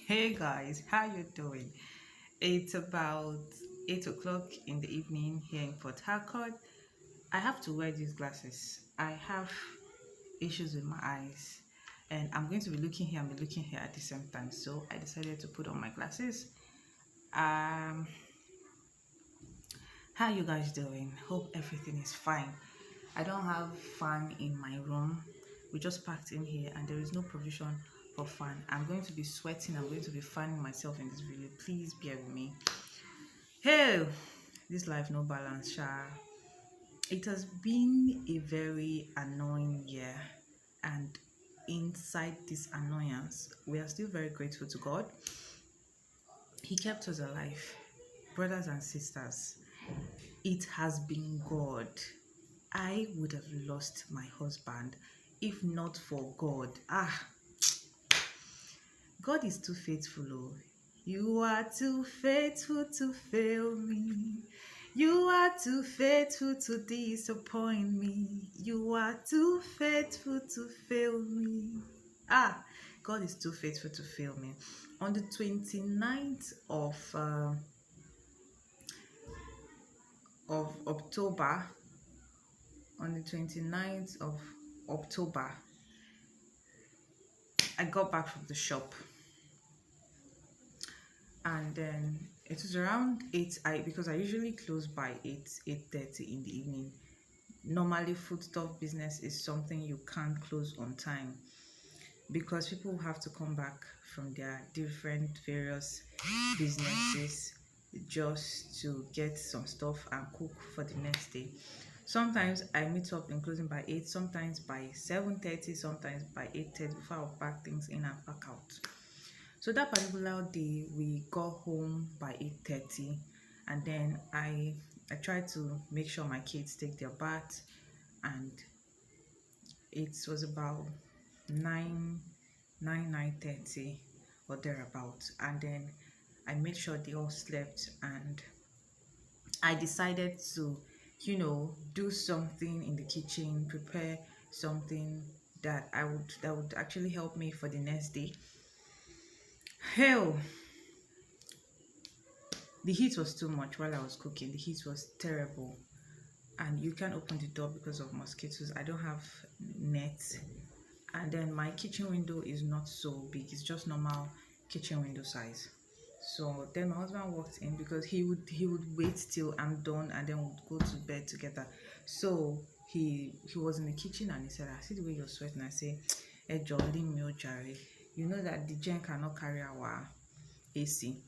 Hey guys, how you doing? It's about 8 o'clock in the evening here in Port Harcourt. I have to wear these glasses. I have issues with my eyes, and I'm going to be looking here and be looking here at the same time. So I decided to put on my glasses. Um, how you guys doing? Hope everything is fine. I don't have fan in my room. We just packed in here and there is no provision for fan. I'm going to be sweating. I'm going to be fanning myself in this video. Please bear with me. Hey, this life no balance, sha. It has been a very annoying year, and inside this annoyance, we are still very grateful to God. He kept us alive, brothers and sisters. It has been God. I would have lost my husband if not for God. God is too faithful. Oh. You are too faithful to fail me. You are too faithful to disappoint me. You are too faithful to fail me. God is too faithful to fail me. On the 29th of October, on the 29th of October, I got back from the shop, and then it was around 8. Because I usually close by 8:30 in the evening. Normally foodstuff business is something you can't close on time because people have to come back from their different various businesses just to get some stuff and cook for the next day. Sometimes I meet up in closing by 8, sometimes by 7:30, sometimes by 8:30 before I pack things in and pack out. So that particular day we got home by 8:30, and then I tried to make sure my kids take their bath, and it was about 9:30 or thereabout, and then I made sure they all slept, and I decided to do something in the kitchen, prepare something that would actually help me for the next day. Hell, the heat was too much while I was cooking. The heat was terrible, and you can't open the door because of mosquitoes. I don't have nets, and then my kitchen window is not so big. It's just normal kitchen window size. So then my husband walked in because he would wait till I'm done and then we'd go to bed together. So he was in the kitchen and he said, "I see the way you're sweating." I say, "Hey, Jolly Mio Jare, you know that the gen cannot carry our AC,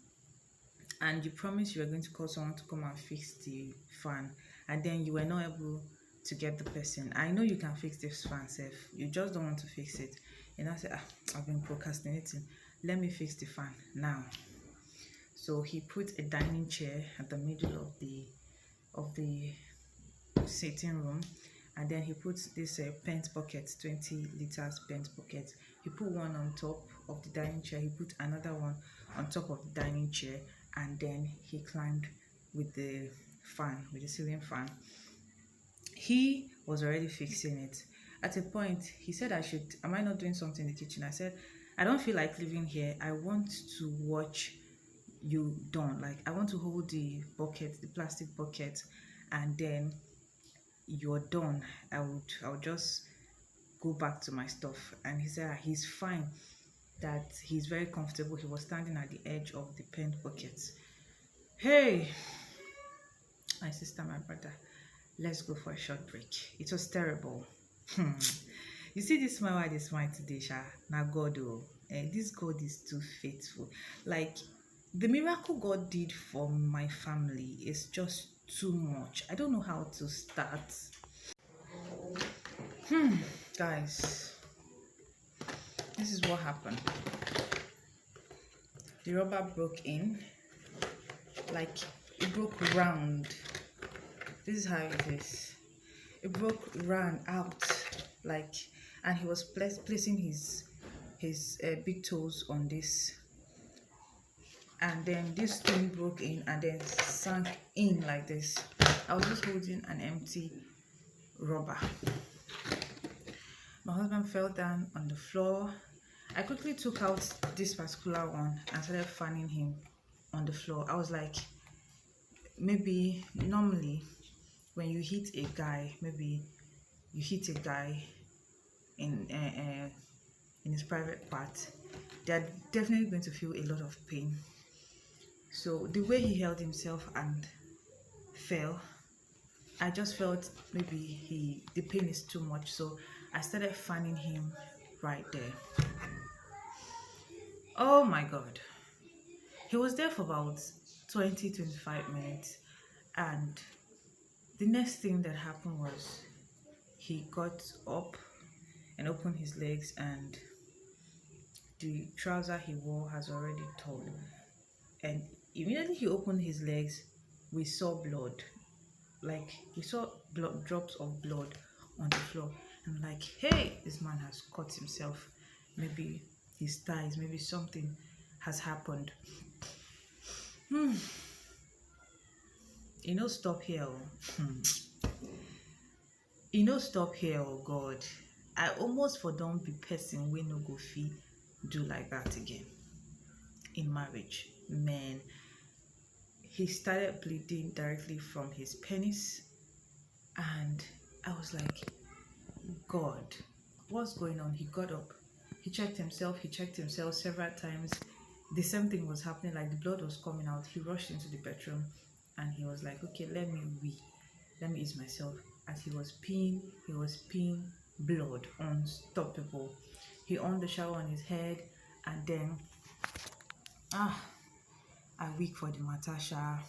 and you promised you were going to call someone to come and fix the fan, and then you were not able to get the person. I know you can fix this fan, Seth. You just don't want to fix it." And I said, "I've been procrastinating. Let me fix the fan now." So he put a dining chair at the middle of the sitting room, and then he put this paint bucket, 20 liters paint bucket. He put one on top of the dining chair. He put another one on top of the dining chair, and then he climbed with the ceiling fan. He was already fixing it. At a point, he said, am I not doing something in the kitchen? I said, "I don't feel like living here. I want to watch you done. Like, I want to hold the bucket, the plastic bucket, and then you're done. I would just go back to my stuff." And he said he's fine, that he's very comfortable. He was standing at the edge of the paint bucket. Hey, my sister, my brother, let's go for a short break. It was terrible. You see this smile I just smile today, Sha? Now God, this God is too faithful. Like, the miracle God did for my family is just too much. I don't know how to start. Guys, this is what happened. The rubber broke in, like it broke round. This is how it is. It broke round out, like, and he was placing his big toes on this, and then this thing broke in and then sank in like this. I was just holding an empty rubber. My husband fell down on the floor. I quickly took out this particular one and started fanning him on the floor. I was like, maybe normally when you hit a guy, maybe you hit a guy in in his private part, they're definitely going to feel a lot of pain. So the way he held himself and fell, I just felt maybe the pain is too much. So I started fanning him right there. Oh my god. He was there for about 20-25 minutes, and the next thing that happened was he got up and opened his legs, and the trouser he wore has already torn. And immediately he opened his legs, we saw blood. Like, we saw blood, drops of blood on the floor. And like, hey, this man has cut himself. Maybe his thighs, maybe something has happened. Stop here. Stop here, oh God. I almost for don't be person we no go fee do like that again in marriage. Man, he started bleeding directly from his penis, and I was like, God, what's going on? He got up, he checked himself several times. The same thing was happening, like the blood was coming out. He rushed into the bedroom and he was like, okay, let me ease myself. As he was peeing blood, unstoppable. He on the shower on his head, and then I weak for the Matasha.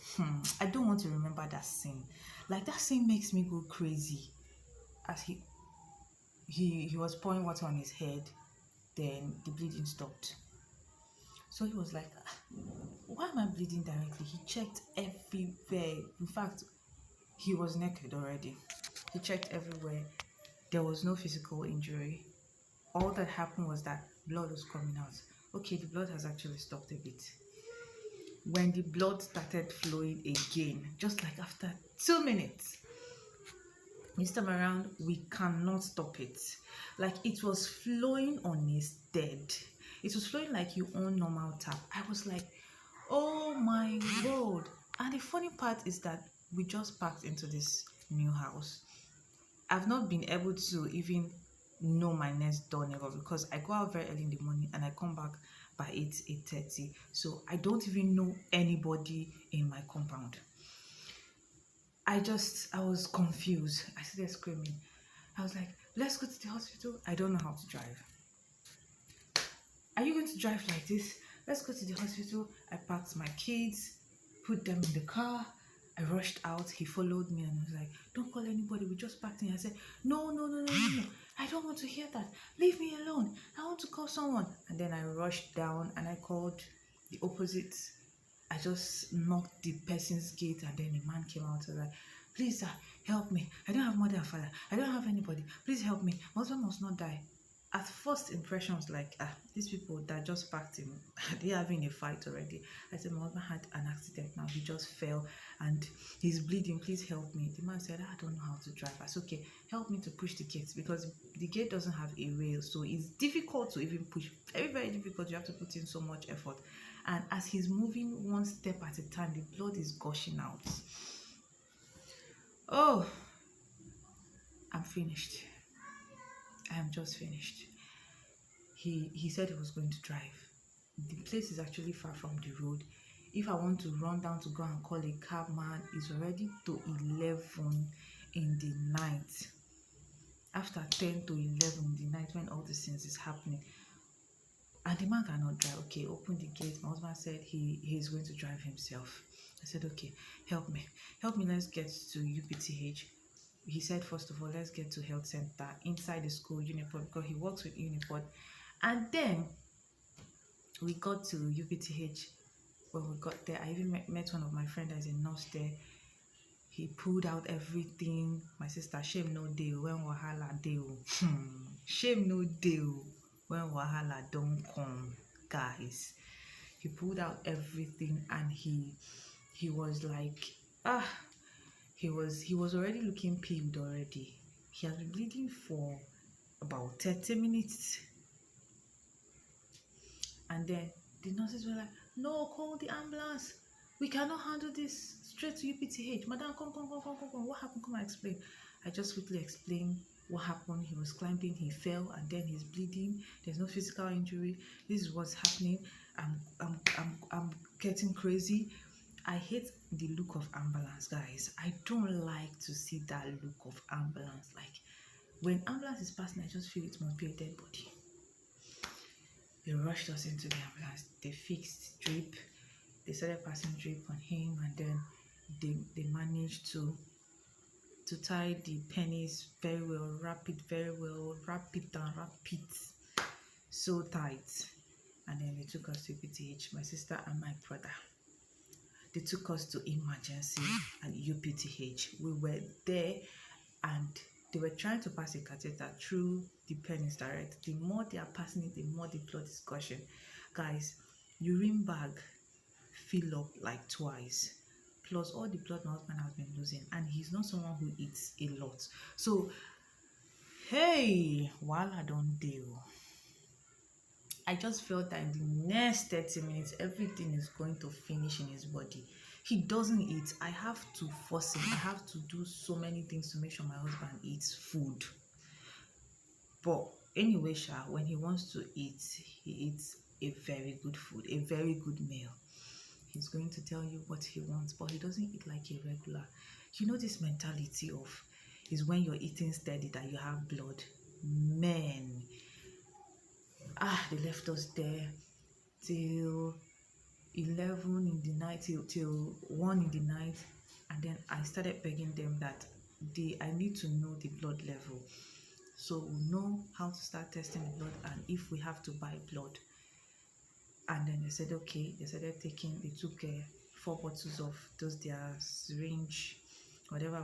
I don't want to remember that scene. Like, that scene makes me go crazy. As he was pouring water on his head, then the bleeding stopped. So he was like, why am I bleeding directly? He checked everywhere. In fact, he was naked already. He checked everywhere. There was no physical injury. All that happened was that blood was coming out. Okay, the blood has actually stopped a bit. When the blood started flowing again, just like after 2 minutes, this time around, we cannot stop it. Like, it was flowing on his dead. It was flowing like you on normal tap. I was like, oh my God. And the funny part is that we just packed into this new house. I've not been able to even know my next door neighbor, because I go out very early in the morning and I come back by 8:30. So I don't even know anybody in my compound. I was confused. I started screaming. I was like, let's go to the hospital. I don't know how to drive. Are you going to drive like this? Let's go to the hospital. I packed my kids, put them in the car. I rushed out. He followed me and was like, don't call anybody. We just packed in. I said, no. I don't want to hear that. Leave me alone. I want to call someone. And then I rushed down and I called the opposite. I just knocked the person's gate, and then the man came out and was like, please, sir, help me. I don't have mother and father. I don't have anybody. Please help me. My husband must not die. At first impression was like, these people that just packed him, they having a fight already. I said, my husband had an accident now. He just fell and he's bleeding. Please help me. The man said, I don't know how to drive. I said, okay, help me to push the gate, because the gate doesn't have a rail. So it's difficult to even push. Very, very difficult. You have to put in so much effort. And as he's moving one step at a time, the blood is gushing out. Oh, I'm finished. I am just finished. He said he was going to drive. The place is actually far from the road. If I want to run down to go and call a cab man, it's already to 11 in the night. After 10 to 11 in the night, when all these things is happening. And the man cannot drive. Okay, open the gate. My husband said he's going to drive himself. I said, okay, help me, let's get to UPTH. He said, first of all, let's get to health center inside the school, Unipod, because he works with Unipod. And then we got to UPTH. When we got there, I even met one of my friends as a nurse there. He pulled out everything. My sister, shame no deal when wahala deal. Shame no deal when wahala don't come, guys. He pulled out everything, and he was like, he was already looking peeled already. He has been bleeding for about 30 minutes. And then the nurses were like, no, call the ambulance. We cannot handle this. Straight to UPTH. Madam, come. What happened? Come and explain. I just quickly explained what happened. He was climbing, he fell, and then he's bleeding. There's no physical injury. This is what's happening. I'm getting crazy. I hate the look of ambulance, guys. I don't like to see that look of ambulance. Like, when ambulance is passing, I just feel it must be a dead body. They rushed us into the ambulance. They fixed drip. They started passing drip on him, and then they managed to tie the pennies very well, wrap it very well, wrap it so tight. And then they took us to UPTH, my sister and my brother. They took us to emergency and UPTH. We were there, and they were trying to pass a catheter through the penis direct. The more they are passing it, the more the blood is gushing. Guys, urine bag fill up like twice. Plus all the blood my husband has been losing. And he's not someone who eats a lot. So, hey, while I don't deal, I just felt that in the next 30 minutes, everything is going to finish in his body. He doesn't eat. I have to force him. I have to do so many things to make sure my husband eats food. But anyway, when he wants to eat, he eats a very good food, a very good meal. He's going to tell you what he wants, but he doesn't eat like a regular. You know this mentality of, is when you're eating steady that you have blood. Men. They left us there till 11 in the night, till 1 in the night, and then I started begging them that I need to know the blood level, so we know how to start testing the blood, and if we have to buy blood. And then they said okay. They took 4 bottles of those their syringe, whatever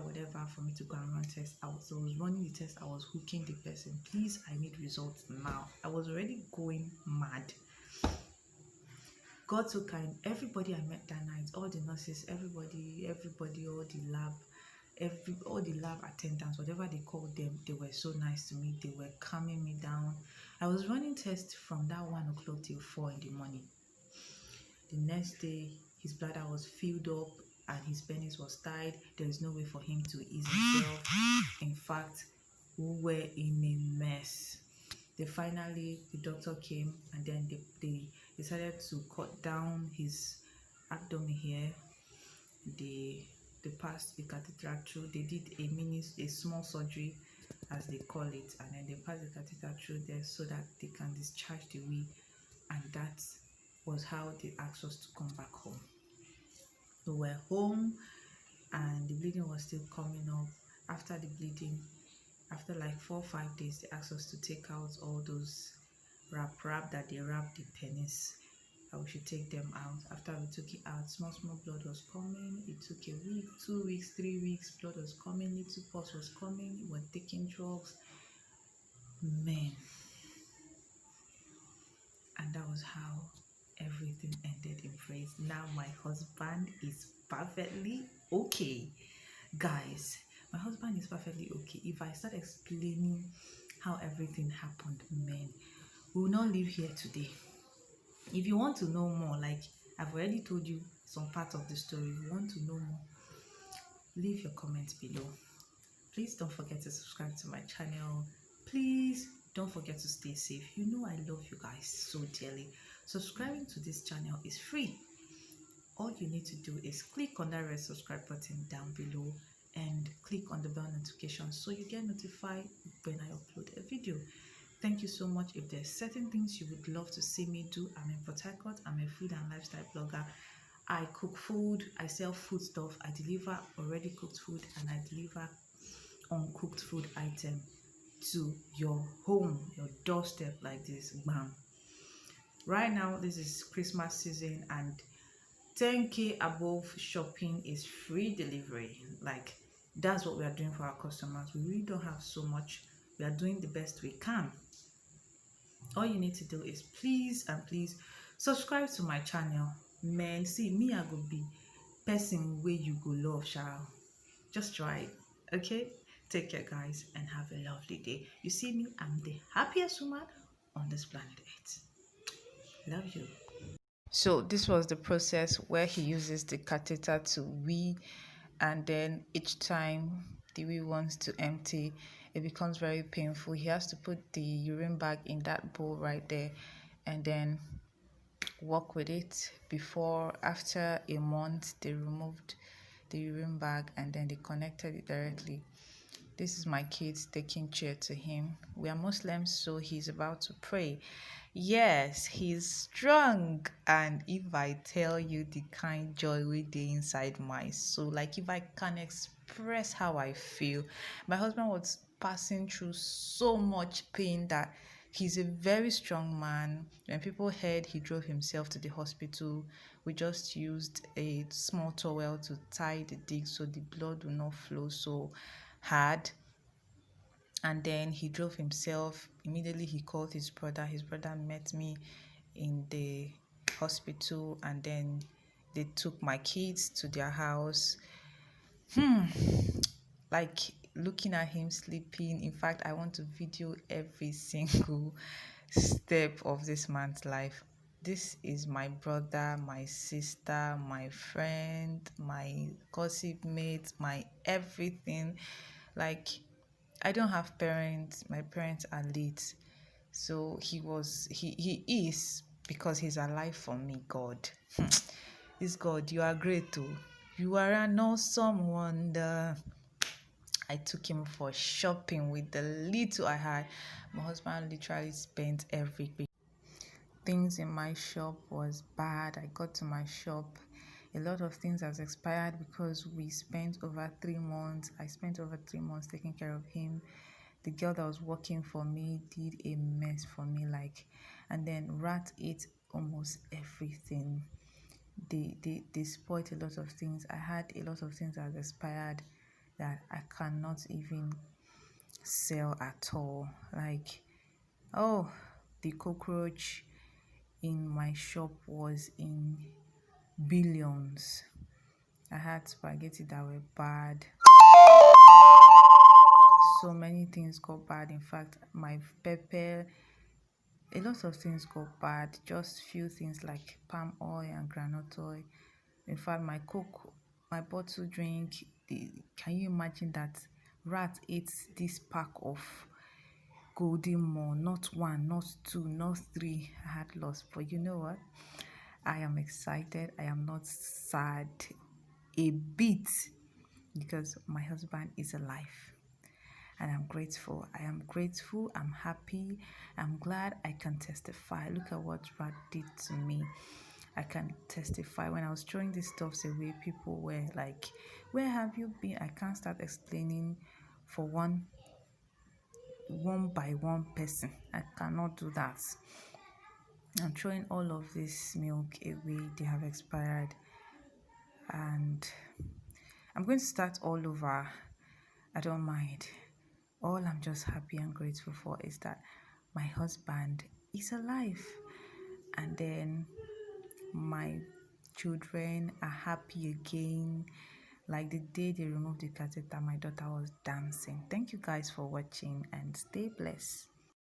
for me to go and run tests. I was running the test. I was hooking the person. Please, I need results now. I was already going mad. God so kind. Everybody I met that night, all the nurses, everybody, all the lab attendants, whatever they called them, they were so nice to me. They were calming me down. I was running tests from that 1 o'clock till 4 in the morning. The next day, his bladder was filled up and his penis was tied. There is no way for him to ease himself. In fact, we were in a mess. The doctor came, and then they decided to cut down his abdomen here. They passed the catheter through. They did a small surgery, as they call it, and then they passed the catheter through there so that they can discharge the wee. And that was how they asked us to come back home. We were home, and the bleeding was still coming up. After the bleeding, after like 4 or 5 days, they asked us to take out all those wrap that they wrap the penis. We should take them out. After we took it out, small blood was coming. It took a week, 2 weeks, 3 weeks. Blood was coming, little pus was coming. We were taking drugs. Man. And that was how everything ended in praise. Now my husband is perfectly okay. Guys, my husband is perfectly okay. If I start explaining how everything happened, man, we will not live here today. If you want to know more, like I've already told you some part of the story, if you want to know more, leave your comments below. Please don't forget to subscribe to my channel. Please don't forget to stay safe. You know I love you guys so dearly. Subscribing to this channel is free. All you need to do is click on that red subscribe button down below and click on the bell notification so you get notified when I upload a video. Thank you so much. If there's certain things you would love to see me do, I'm in Port Harcourt. I'm a food and lifestyle blogger. I cook food, I sell food stuff, I deliver already cooked food, and I deliver uncooked food item to your home, your doorstep like this. Bam. Right now, this is Christmas season, and 10K above shopping is free delivery. Like, that's what we are doing for our customers. We really don't have so much. We are doing the best we can. All you need to do is please subscribe to my channel. Man, see me, I go be person where you go love, shall. Just try it. Okay, take care guys, and have a lovely day. You see me, I'm the happiest woman on this planet Earth. Love you. So this was the process where he uses the catheter to wee, and then each time the wee wants to empty, it becomes very painful. He has to put the urine bag in that bowl right there, and then work with it. Before, after a month, they removed the urine bag and then they connected it directly. This is my kids taking chair to him. We are Muslims, so he's about to pray. Yes, he's strong. And if I tell you the kind joy within inside my soul, like if I can express how I feel, my husband was passing through so much pain that he's a very strong man. When people heard he drove himself to the hospital, we just used a small towel to tie the dig so the blood will not flow so hard. And then he drove himself. Immediately he called his brother. His brother met me in the hospital, and then they took my kids to their house. Like looking at him sleeping. In fact, I want to video every single step of this man's life. This is my brother, my sister, my friend, my gossip mate, my everything. Like, I don't have parents. My parents are late. So he is, because he's alive for me, God. This God, you are great too. You are an awesome wonder. I took him for shopping with the little I had. My husband literally spent every week. Things in my shop was bad. I got to my shop. A lot of things has expired because we spent over 3 months. I spent over 3 months taking care of him. The girl that was working for me did a mess for me, like, and then rat ate almost everything. They spoiled a lot of things. I had a lot of things that has expired that I cannot even sell at all. Like, oh, the cockroach in my shop was in billions. I had spaghetti that were bad. So many things got bad. In fact, my pepper, a lot of things got bad. Just few things like palm oil and groundnut oil. In fact, my coke, my bottle drink, can you imagine that rat ate this pack of golden more? Not one, not two, not three. I had lost. But you know what? I am excited. I am not sad a bit, because my husband is alive. And I'm grateful. I am grateful. I'm happy. I'm glad I can testify. Look at what Brad did to me. I can testify. When I was throwing these stuffs away, people were like, "Where have you been?" I can't start explaining for one by one person. I cannot do that. I'm throwing all of this milk away. They have expired. And I'm going to start all over. I don't mind. All I'm just happy and grateful for is that my husband is alive. And then my children are happy again. Like the day they removed the catheter, my daughter was dancing. Thank you guys for watching, and stay blessed.